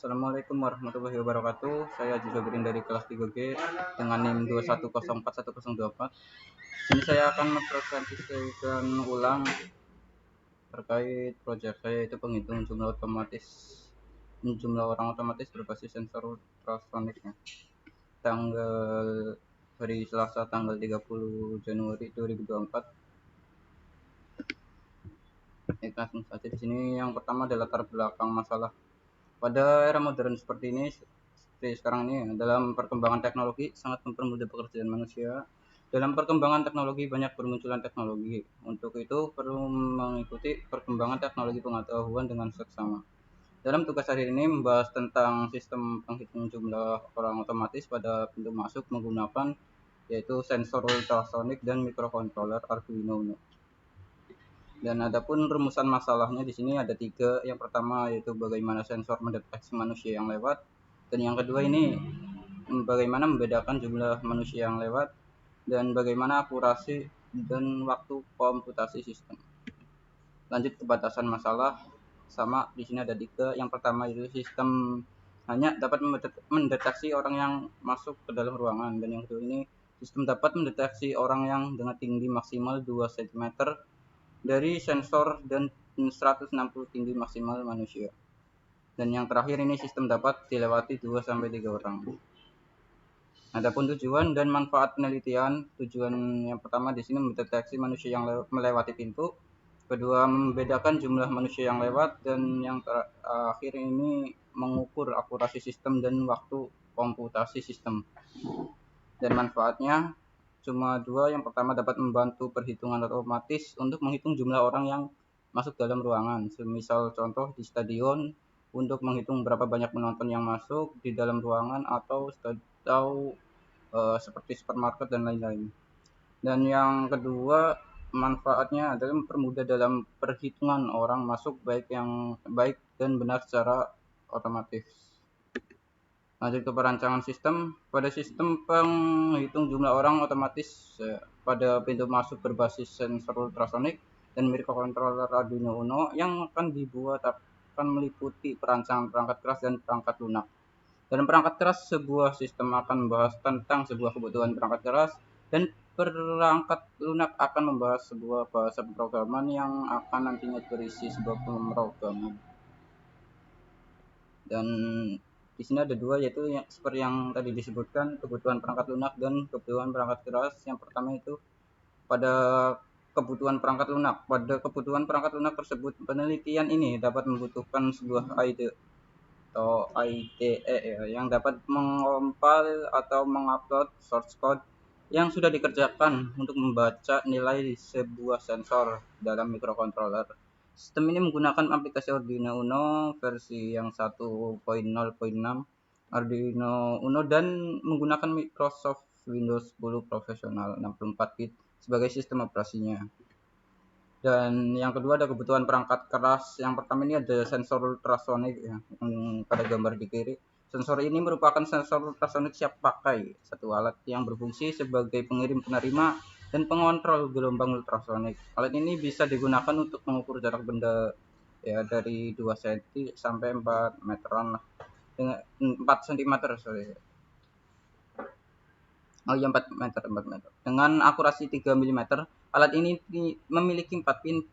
Assalamualaikum warahmatullahi wabarakatuh. Saya Haji Sobrin dari kelas 3G dengan NIM 210411024. Sini saya akan mempresentasikan ulang terkait proyek saya, yaitu penghitung jumlah orang otomatis berbasis sensor ultrasoniknya. Tanggal hari Selasa tanggal 30 Januari 2024. Langsung saja. Di sini yang pertama adalah latar belakang masalah. Pada era modern seperti ini, seperti sekarang ini, dalam perkembangan teknologi sangat mempermudah pekerjaan manusia. Dalam perkembangan teknologi banyak bermunculan teknologi. Untuk itu perlu mengikuti perkembangan teknologi pengetahuan dengan seksama. Dalam tugas hari ini membahas tentang sistem penghitung jumlah orang otomatis pada pintu masuk menggunakan yaitu sensor ultrasonik dan mikrokontroler Arduino Uno. Dan adapun rumusan masalahnya di sini ada 3. Yang pertama yaitu bagaimana sensor mendeteksi manusia yang lewat, dan yang kedua ini bagaimana membedakan jumlah manusia yang lewat, dan bagaimana akurasi dan waktu komputasi sistem. Lanjut ke batasan masalah, sama di sini ada 3. Yang pertama itu sistem hanya dapat mendeteksi orang yang masuk ke dalam ruangan, dan yang kedua ini sistem dapat mendeteksi orang yang dengan tinggi maksimal 2 cm dari sensor dan 160 tinggi maksimal manusia. Dan yang terakhir ini sistem dapat dilewati 2-3 orang. Adapun tujuan dan manfaat penelitian, tujuan yang pertama di sini mendeteksi manusia yang melewati pintu, kedua membedakan jumlah manusia yang lewat, dan yang terakhir ini mengukur akurasi sistem dan waktu komputasi sistem. Dan manfaatnya cuma 2. Yang pertama dapat membantu perhitungan otomatis untuk menghitung jumlah orang yang masuk dalam ruangan. Semisal contoh di stadion untuk menghitung berapa banyak penonton yang masuk di dalam ruangan, atau seperti supermarket dan lain-lain. Dan yang kedua manfaatnya adalah mempermudah dalam perhitungan orang masuk baik dan benar secara otomatis. Lanjut ke perancangan sistem. Pada sistem penghitung jumlah orang otomatis pada pintu masuk berbasis sensor ultrasonik dan mikrokontroler Arduino Uno yang akan dibuat akan meliputi perancangan perangkat keras dan perangkat lunak. Dalam perangkat keras, sebuah sistem akan membahas tentang sebuah kebutuhan perangkat keras, dan perangkat lunak akan membahas sebuah bahasa pemrograman yang akan nantinya berisi sebuah pemrograman. Dan di sini ada 2, yaitu seperti yang tadi disebutkan, kebutuhan perangkat lunak dan kebutuhan perangkat keras. Yang pertama itu pada kebutuhan perangkat lunak. Pada kebutuhan perangkat lunak tersebut, penelitian ini dapat membutuhkan sebuah IDE atau IDE yang dapat mengompil atau mengupload source code yang sudah dikerjakan untuk membaca nilai sebuah sensor dalam mikrokontroler. Sistem ini menggunakan aplikasi Arduino Uno versi yang 1.0.6 Arduino Uno dan menggunakan Microsoft Windows 10 Professional 64-bit sebagai sistem operasinya. Dan yang kedua ada kebutuhan perangkat keras. Yang pertama ini ada sensor ultrasonik ya, yang pada gambar di kiri. Sensor ini merupakan sensor ultrasonik siap pakai, satu alat yang berfungsi sebagai pengirim, penerima, dan pengontrol gelombang ultrasonik. Alat ini bisa digunakan untuk mengukur jarak benda ya dari 2 cm sampai 4 meteran lah. Dengan 4 cm sorry. Oh iya 4 meter. Dengan akurasi 3 mm, alat ini memiliki 4 pin,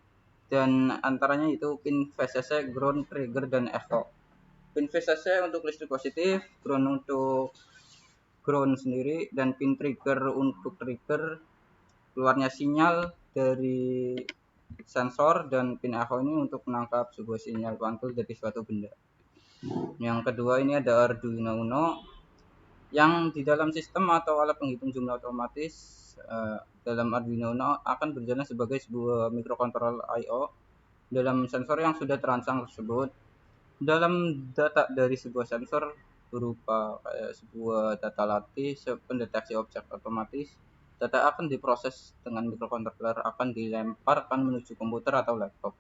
dan antaranya itu pin VCC, ground, trigger, dan echo. Pin VCC untuk listrik positif, ground untuk ground sendiri, dan pin trigger untuk trigger keluarnya sinyal dari sensor, dan pin echo ini untuk menangkap sebuah sinyal pantul dari suatu benda. Yang kedua ini ada Arduino Uno yang di dalam sistem atau alat penghitung jumlah otomatis dalam Arduino Uno akan berjalan sebagai sebuah mikrokontroler I/O dalam sensor yang sudah terancang tersebut. Dalam data dari sebuah sensor berupa sebuah data latih pendeteksi objek otomatis, data akan diproses dengan mikrokontroler akan dilemparkan menuju komputer atau laptop.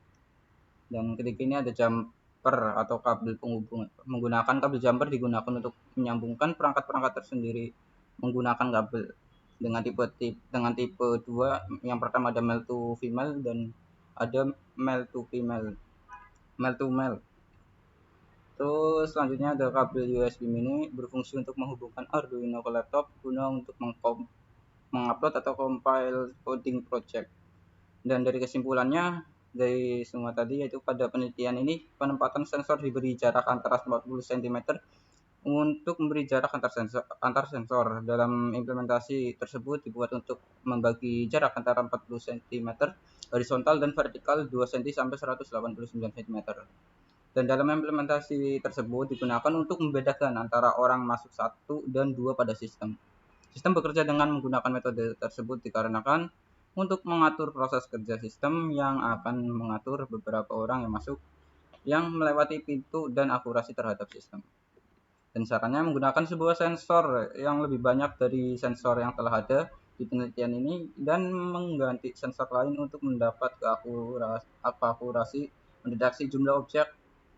Dan ketiga ini ada jumper atau kabel penghubung. Menggunakan kabel jumper digunakan untuk menyambungkan perangkat-perangkat tersendiri menggunakan kabel dengan tipe 2. Yang pertama ada male to female dan ada male to female. Terus selanjutnya ada kabel USB mini berfungsi untuk menghubungkan Arduino ke laptop guna untuk mengupload atau compile coding project. Dan dari kesimpulannya dari semua tadi, yaitu pada penelitian ini penempatan sensor diberi jarak antara 40 cm untuk memberi jarak antar sensor. Dalam implementasi tersebut dibuat untuk membagi jarak antara 40 cm horizontal dan vertikal 2 cm sampai 189 cm. Dan dalam implementasi tersebut digunakan untuk membedakan antara orang masuk satu dan dua pada sistem. Sistem bekerja dengan menggunakan metode tersebut dikarenakan untuk mengatur proses kerja sistem yang akan mengatur beberapa orang yang masuk, yang melewati pintu dan akurasi terhadap sistem. Dan caranya menggunakan sebuah sensor yang lebih banyak dari sensor yang telah ada di penelitian ini dan mengganti sensor lain untuk mendapat akurasi mendeteksi jumlah objek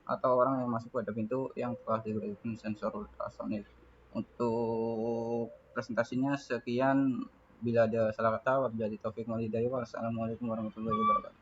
atau orang yang masuk pada pintu yang telah diberikan sensor ultrasonik. Untuk presentasinya sekian, bila ada salah kata wabillahi taufik walhidayah. Wassalamualaikum warahmatullahi wabarakatuh.